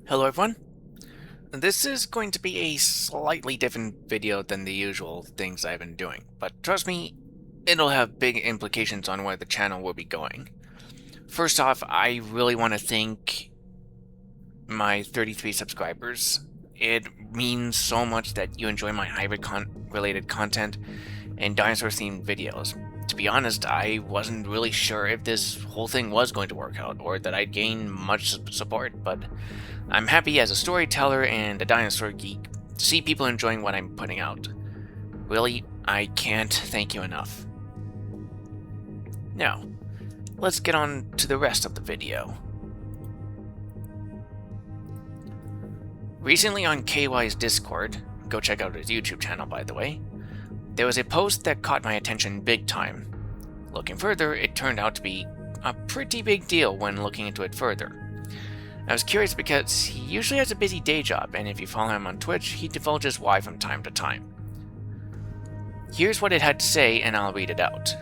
Hello everyone. This is going to be a slightly different video than the usual things I've been doing, but trust me, it'll have big implications on where the channel will be going. First off, I really want to thank my 33 subscribers. It means so much that you enjoy my hybrid-related content and dinosaur-themed videos. To be honest, I wasn't really sure if this whole thing was going to work out, or that I'd gain much support, but I'm happy as a storyteller and a dinosaur geek to see people enjoying what I'm putting out. Really, I can't thank you enough. Now, let's get on to the rest of the video. Recently on KAYWHY'S Discord, go check out his YouTube channel by the way, there was a post that caught my attention big time. Looking further, it turned out to be a pretty big deal when looking into it further. I was curious because he usually has a busy day job, and if you follow him on Twitch, he divulges why from time to time. Here's what it had to say, and I'll read it out.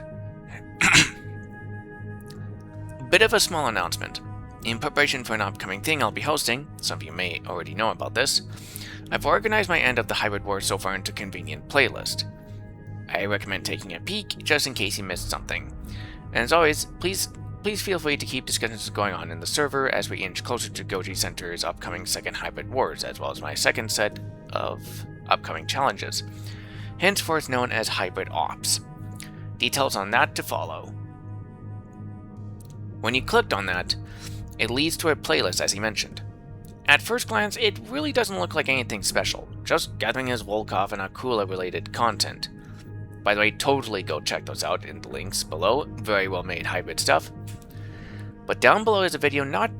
Bit of a small announcement. In preparation for an upcoming thing I'll be hosting, some of you may already know about this, I've organized my end of the Hybrid War so far into a convenient playlist. I recommend taking a peek just in case you missed something. And as always, please feel free to keep discussions going on in the server as we inch closer to Goji Center's upcoming second Hybrid Wars, as well as my second set of upcoming challenges, henceforth known as Hybrid Ops. Details on that to follow. When you clicked on that, it leads to a playlist as he mentioned. At first glance, it really doesn't look like anything special, just gathering his Volkov and Akula related content. By the way, totally go check those out in the links below, very well made hybrid stuff. But down below is a video not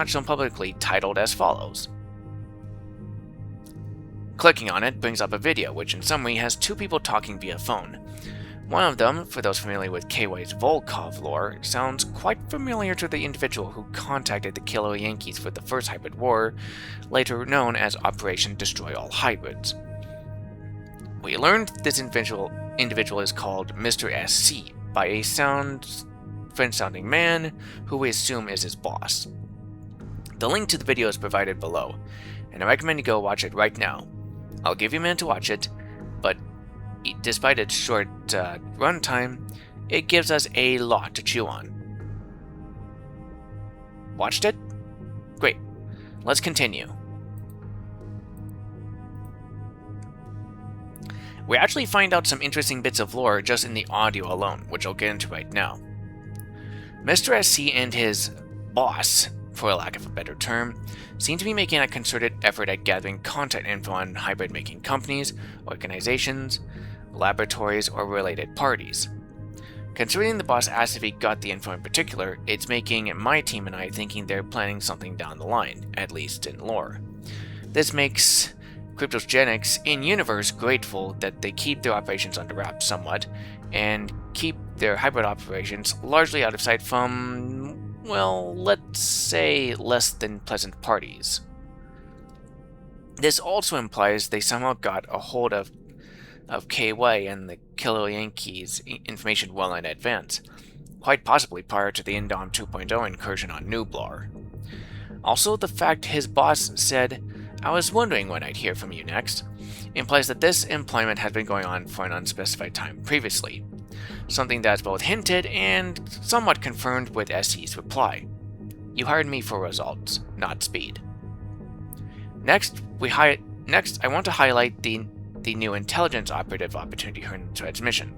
shown publicly titled as follows. Clicking on it brings up a video which in summary has two people talking via phone. One of them, for those familiar with KAYWHY'S Volkov lore, sounds quite familiar to the individual who contacted the Killer Yankees for the first Hybrid War, later known as Operation Destroy All Hybrids. We learned this individual is called Mr. SC by a French-sounding man who we assume is his boss. The link to the video is provided below, and I recommend you go watch it right now. I'll give you a minute to watch it, but despite its short runtime, it gives us a lot to chew on. Watched it? Great. Let's continue. We actually find out some interesting bits of lore just in the audio alone, which I'll get into right now. Mr. SC and his boss, for lack of a better term, seem to be making a concerted effort at gathering content info on hybrid-making companies, organizations, laboratories, or related parties. Considering the boss asked if he got the info in particular, it's making my team and I thinking they're planning something down the line, at least in lore. This makes CRYPTOS-GENICS in-universe grateful that they keep their operations under wraps somewhat, and keep their hybrid operations largely out of sight from, well, let's say less than pleasant parties. This also implies they somehow got a hold of KAYWHY and the Killer Yankees information well in advance, quite possibly prior to the Indom 2.0 incursion on Nublar. Also, the fact his boss said, "I was wondering when I'd hear from you next," implies that this employment has been going on for an unspecified time previously, something that's both hinted and somewhat confirmed with SC's reply. "You hired me for results, not speed." Next, I want to highlight the new intelligence operative opportunity heard in transmission.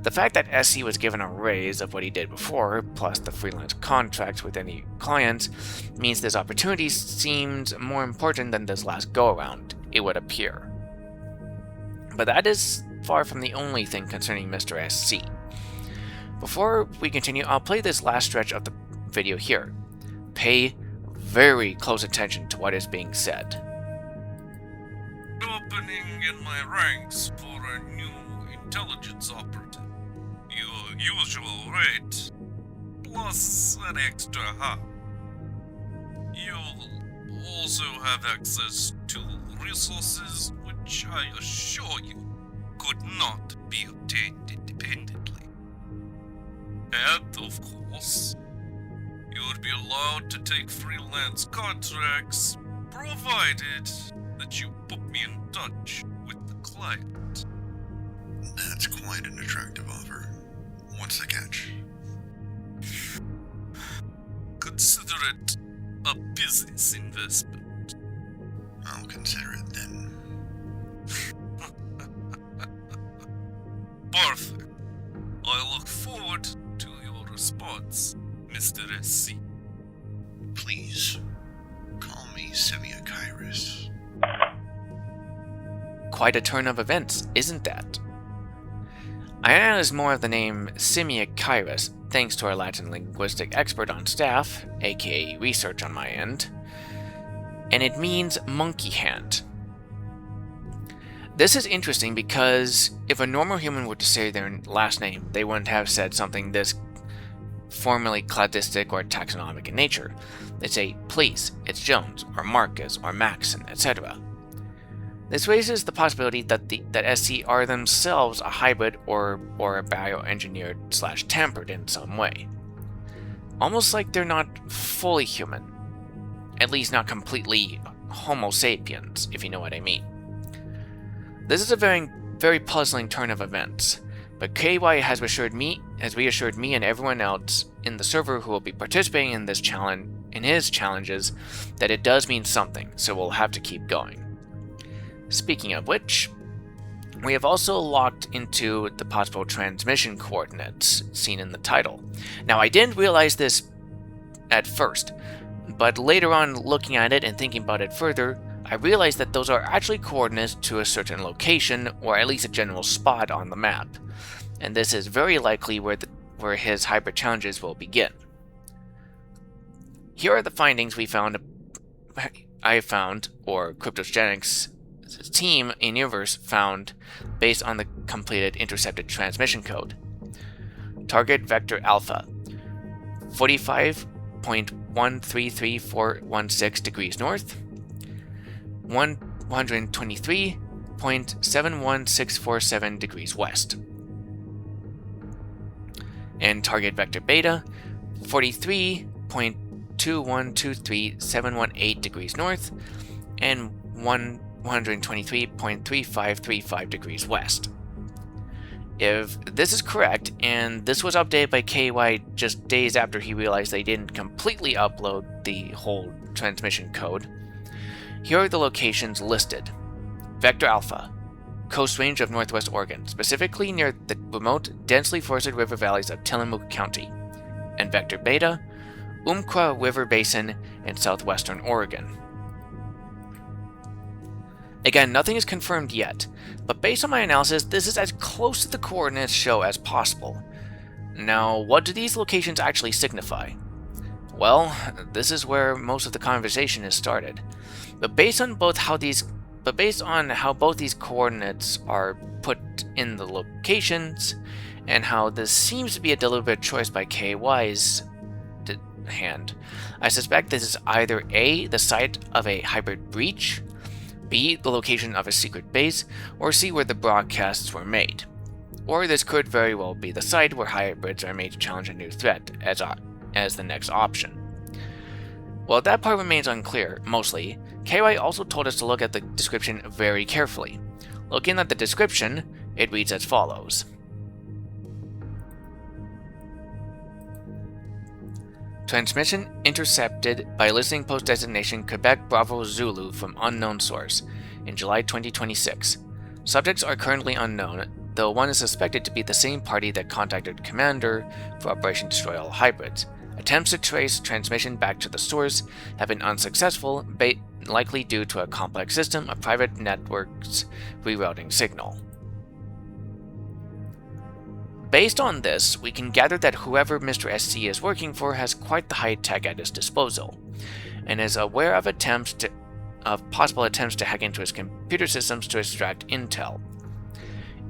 The fact that SC was given a raise of what he did before, plus the freelance contracts with any clients, means this opportunity seems more important than this last go-around, it would appear. But that is far from the only thing concerning Mr. SC. Before we continue, I'll play this last stretch of the video here. Pay very close attention to what is being said. Opening in my ranks for a new intelligence operative. Your usual rate, plus an extra half. You'll also have access to resources which I assure you could not be obtained independently. And, of course, You would be allowed to take freelance contracts, provided that you put me in touch with the client. That's quite an attractive offer. What's the catch? Consider it a business investment. I'll consider it then. Perfect. I look forward to your response, Mr. SC. Please, call me KAYWHY'S. Quite a turn of events, isn't that? I analyzed more of the name KAYWHY'S thanks to our Latin linguistic expert on staff, aka research on my end, and it means monkey hand. This is interesting because if a normal human were to say their last name, they wouldn't have said something this formally cladistic or taxonomic in nature. They'd say, please, it's Jones, or Marcus, or Maxon, etc. This raises the possibility that SC are themselves a hybrid or bioengineered / tampered in some way. Almost like they're not fully human. At least not completely Homo sapiens, if you know what I mean. This is a very puzzling turn of events, but KY has reassured me and everyone else in the server who will be participating in this his challenges that it does mean something, so we'll have to keep going. Speaking of which, we have also locked into the possible transmission coordinates seen in the title. Now, I didn't realize this at first, but later on looking at it and thinking about it further, I realized that those are actually coordinates to a certain location, or at least a general spot on the map, and this is very likely where his hybrid challenges will begin. Here are the findings I found, or CRYPTOS-GENICS team in Universe found based on the completed intercepted transmission code. Target vector alpha, 45.133416 degrees north, 123.71647 degrees west. And target vector beta, 43.2123718 degrees north, and 123.3535 degrees west. If this is correct, and this was updated by KY just days after he realized they didn't completely upload the whole transmission code, here are the locations listed. Vector Alpha, Coast Range of Northwest Oregon, specifically near the remote, densely forested river valleys of Tillamook County. And Vector Beta, Umpqua River Basin in southwestern Oregon. Again, nothing is confirmed yet, but based on my analysis, this is as close to the coordinates show as possible. Now, what do these locations actually signify? Well, this is where most of the conversation is started. But based on how both these coordinates are put in the locations, and how this seems to be a deliberate choice by KY's hand, I suspect this is either A, the site of a hybrid breach, B, the location of a secret base, or C, where the broadcasts were made. Or this could very well be the site where hybrids are made to challenge a new threat, as the next option. While that part remains unclear, mostly, KY also told us to look at the description very carefully. Looking at the description, it reads as follows. Transmission intercepted by listening post designation Quebec Bravo Zulu from unknown source in July 2026. Subjects are currently unknown, though one is suspected to be the same party that contacted Commander for Operation Destroy All Hybrids. Attempts to trace transmission back to the source have been unsuccessful, likely due to a complex system of private networks rerouting signal. Based on this, we can gather that whoever Mr. SC is working for has quite the high tech at his disposal, and is aware of possible attempts to hack into his computer systems to extract intel.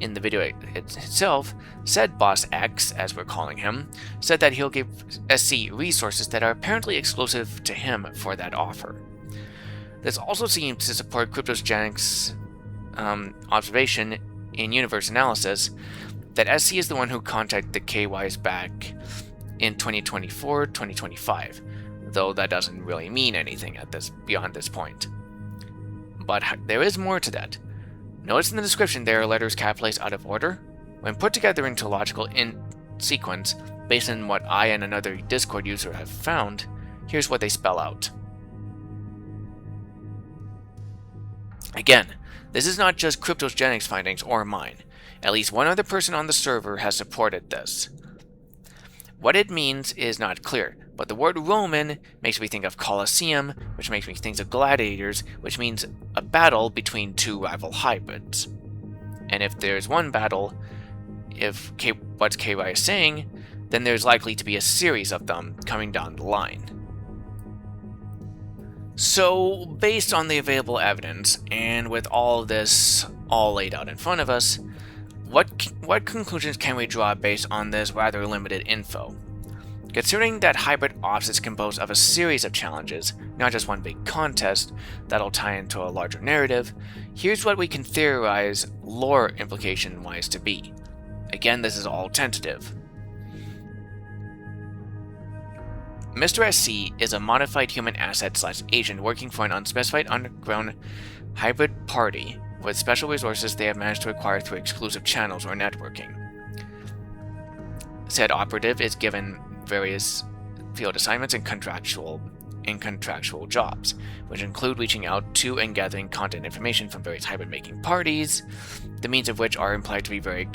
In the video itself, said Boss X, as we're calling him, said that he'll give SC resources that are apparently exclusive to him for that offer. This also seems to support CRYPTOS-GENICS' observation in universe analysis that SC is the one who contacted the KY's back in 2024-2025, though that doesn't really mean anything beyond this point. But there is more to that. Notice in the description there are letters capitalized out of order. When put together into a logical sequence, based on what I and another Discord user have found, here's what they spell out. Again, this is not just CRYPTOS-GENICS findings or mine. At least one other person on the server has supported this. What it means is not clear, but the word Roman makes me think of Colosseum, which makes me think of gladiators, which means a battle between two rival hybrids. And if there's one battle, if what's KY is saying, then there's likely to be a series of them coming down the line. So, based on the available evidence, and with all this all laid out in front of us, what conclusions can we draw based on this rather limited info? Considering that hybrid ops is composed of a series of challenges, not just one big contest that'll tie into a larger narrative, here's what we can theorize lore implication-wise to be. Again, this is all tentative. Mr. SC is a modified human asset/agent working for an unspecified underground hybrid party with special resources they have managed to acquire through exclusive channels or networking. Said operative is given various field assignments and contractual jobs, which include reaching out to and gathering content information from various hybrid-making parties, the means of which are implied to be very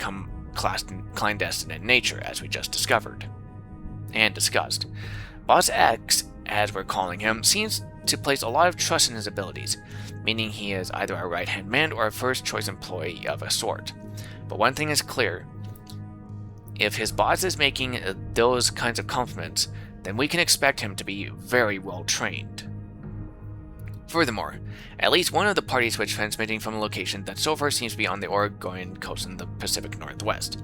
clandestine in nature, as we just discovered and discussed. Boss X, as we're calling him, seems to place a lot of trust in his abilities, meaning he is either a right-hand man or a first-choice employee of a sort. But one thing is clear. If his boss is making those kinds of compliments, then we can expect him to be very well trained. Furthermore, at least one of the parties was transmitting from a location that so far seems to be on the Oregon coast in the Pacific Northwest.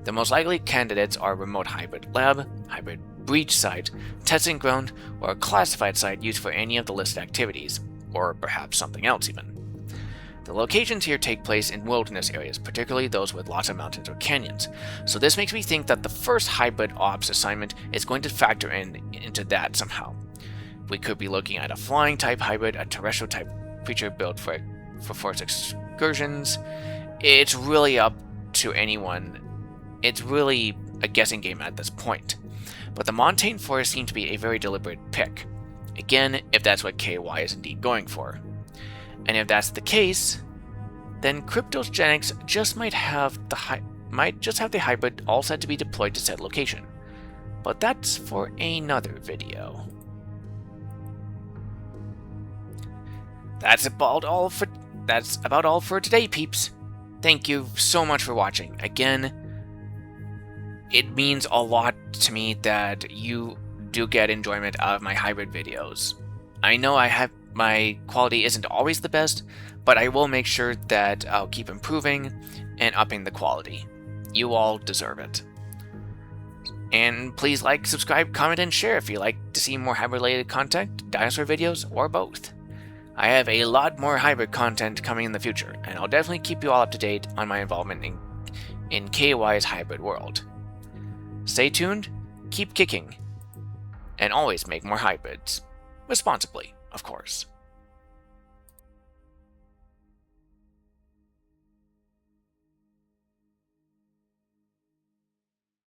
The most likely candidates are a remote hybrid lab, hybrid breach site, testing ground, or a classified site used for any of the listed activities, or perhaps something else even. The locations here take place in wilderness areas, particularly those with lots of mountains or canyons, so this makes me think that the first hybrid ops assignment is going to factor into that somehow. We could be looking at a flying type hybrid, a terrestrial type creature built for forest excursions. It's really up to anyone. It's really a guessing game at this point. But the montane forest seemed to be a very deliberate pick. Again, if that's what KY is indeed going for. And if that's the case, then CRYPTOS-GENICS just might just have the hybrid all set to be deployed to said location. But that's for another video. That's about all for today, peeps. Thank you so much for watching. Again, it means a lot to me that you do get enjoyment out of my hybrid videos. I know my quality isn't always the best, but I will make sure that I'll keep improving and upping the quality. You all deserve it. And please like, subscribe, comment, and share if you like to see more hybrid-related content, dinosaur videos, or both. I have a lot more hybrid content coming in the future, and I'll definitely keep you all up to date on my involvement in KAYWHY'S hybrid world. Stay tuned, keep kicking, and always make more hybrids. Responsibly, of course.